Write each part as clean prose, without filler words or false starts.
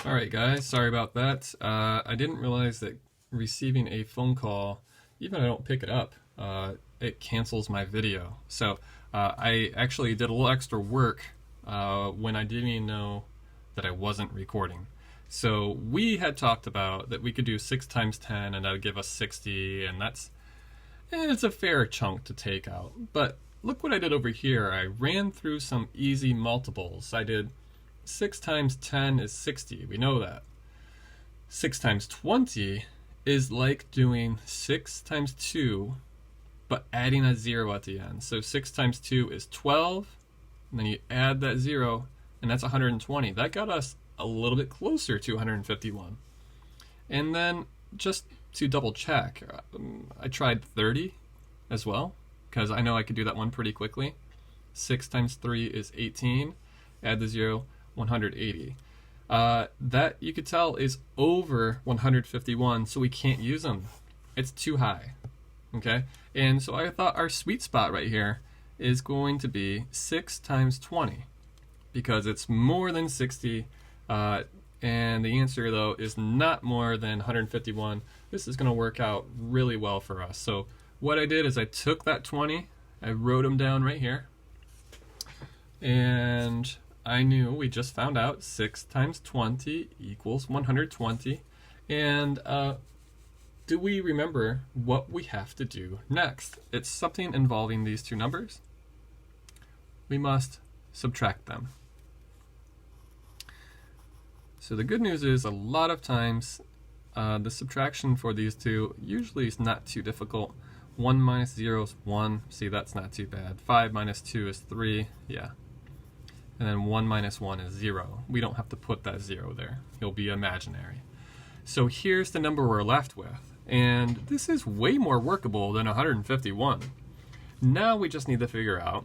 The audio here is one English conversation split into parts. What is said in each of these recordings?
Alright guys, sorry about that. I didn't realize that receiving a phone call, even if I don't pick it up, it cancels my video. So I actually did a little extra work when I didn't even know that I wasn't recording. So we had talked about that we could do 6 times 10 and that would give us 60, and it's a fair chunk to take out. But look what I did over here. I ran through some easy multiples. I did 6 times 10 is 60. We know that. 6 times 20 is like doing 6 times 2, but adding a 0 at the end. So 6 times 2 is 12, and then you add that 0, and that's 120. That got us a little bit closer to 151. And then just to double check, I tried 30 as well, because I know I could do that one pretty quickly. 6 times 3 is 18. Add the 0, 180. That you could tell is over 151, so we can't use them. It's too high. Okay? And so I thought our sweet spot right here is going to be 6 times 20, because it's more than 60, and the answer though is not more than 151. This is going to work out really well for us. So what I did is I took that 20, I wrote them down right here, and I knew, we just found out 6 times 20 equals 120. And do we remember what we have to do next? It's something involving these two numbers. We must subtract them. So the good news is a lot of times the subtraction for these two usually is not too difficult. 1 minus 0 is 1. See, that's not too bad. 5 minus 2 is 3. Yeah. And then 1 minus 1 is 0. We don't have to put that 0 there. It'll be imaginary. So here's the number we're left with. And this is way more workable than 151. Now we just need to figure out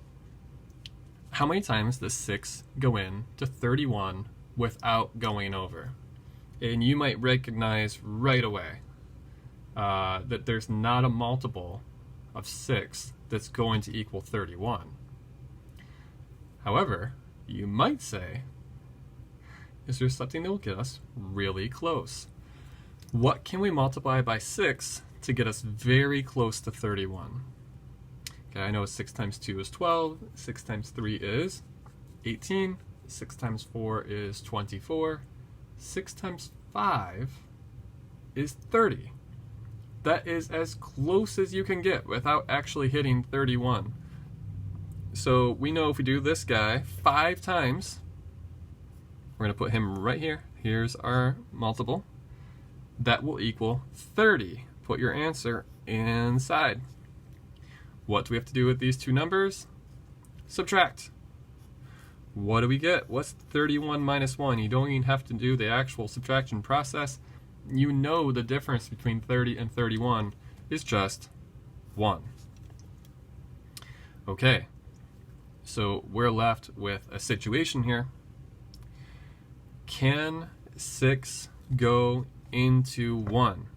how many times does 6 go in to 31 without going over. And you might recognize right away that there's not a multiple of 6 that's going to equal 31. However, you might say, is there something that will get us really close? What can we multiply by 6 to get us very close to 31? Okay, I know 6 times 2 is 12, 6 times 3 is 18, 6 times 4 is 24, 6 times 5 is 30. That is as close as you can get without actually hitting 31. So we know if we do this guy 5 times, we're going to put him right here. Here's our multiple. That will equal 30. Put your answer inside. What do we have to do with these two numbers? Subtract. What do we get? What's 31 minus 1? You don't even have to do the actual subtraction process. You know the difference between 30 and 31 is just 1. Okay. So we're left with a situation here. Can 6 go into 1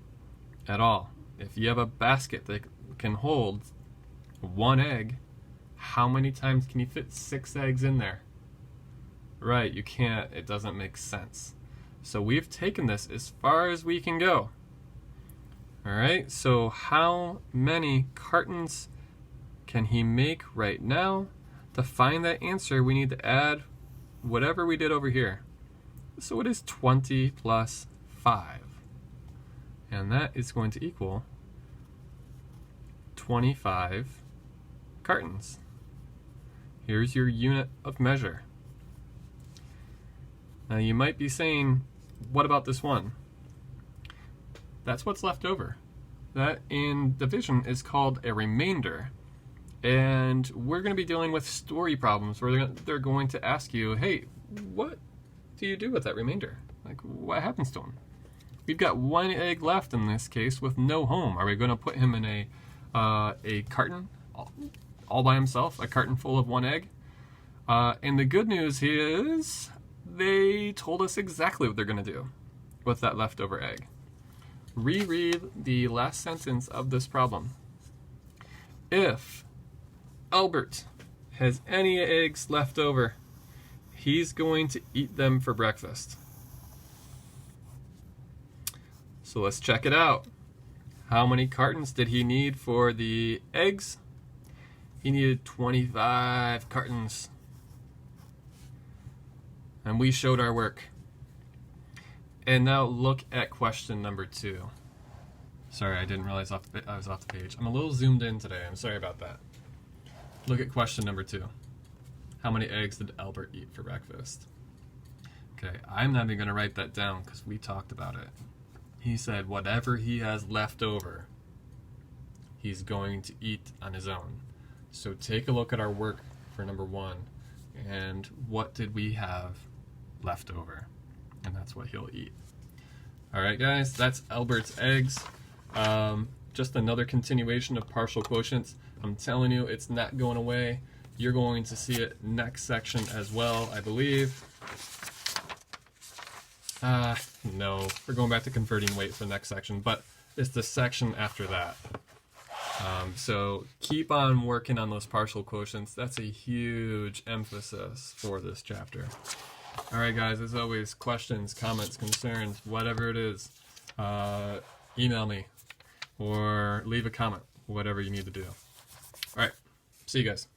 at all? If you have a basket that can hold 1 egg, how many times can you fit 6 eggs in there? Right, you can't. It doesn't make sense. So we've taken this as far as we can go. Alright, so how many cartons can he make right now? To find that answer, we need to add whatever we did over here. So it is 20 plus 5. And that is going to equal 25 cartons. Here's your unit of measure. Now you might be saying, what about this one? That's what's left over. That in division is called a remainder. And we're going to be dealing with story problems where they're going to ask you, hey, what do you do with that remainder? Like, what happens to him? We've got 1 egg left in this case with no home. Are we going to put him in a carton all by himself, a carton full of 1 egg? And the good news is they told us exactly what they're going to do with that leftover egg. Reread the last sentence of this problem. If Elbert has any eggs left over, he's going to eat them for breakfast. So let's check it out. How many cartons did he need for the eggs? He needed 25 cartons. And we showed our work. And now look at question number 2. Sorry, I didn't realize I was off the page. I'm a little zoomed in today. I'm sorry about that. Look at question number 2. How many eggs did Elbert eat for breakfast? Okay, I'm not even going to write that down because we talked about it. He said whatever he has left over, he's going to eat on his own. So take a look at our work for number 1, and what did we have left over? And that's what he'll eat. Alright guys, that's Elbert's eggs. Just another continuation of partial quotients. I'm telling you, it's not going away. You're going to see it next section as well, I believe. No, we're going back to converting weight for the next section, but it's the section after that. So keep on working on those partial quotients. That's a huge emphasis for this chapter. Alright guys, as always, questions, comments, concerns, whatever it is, email me or leave a comment, whatever you need to do. Alright, see you guys.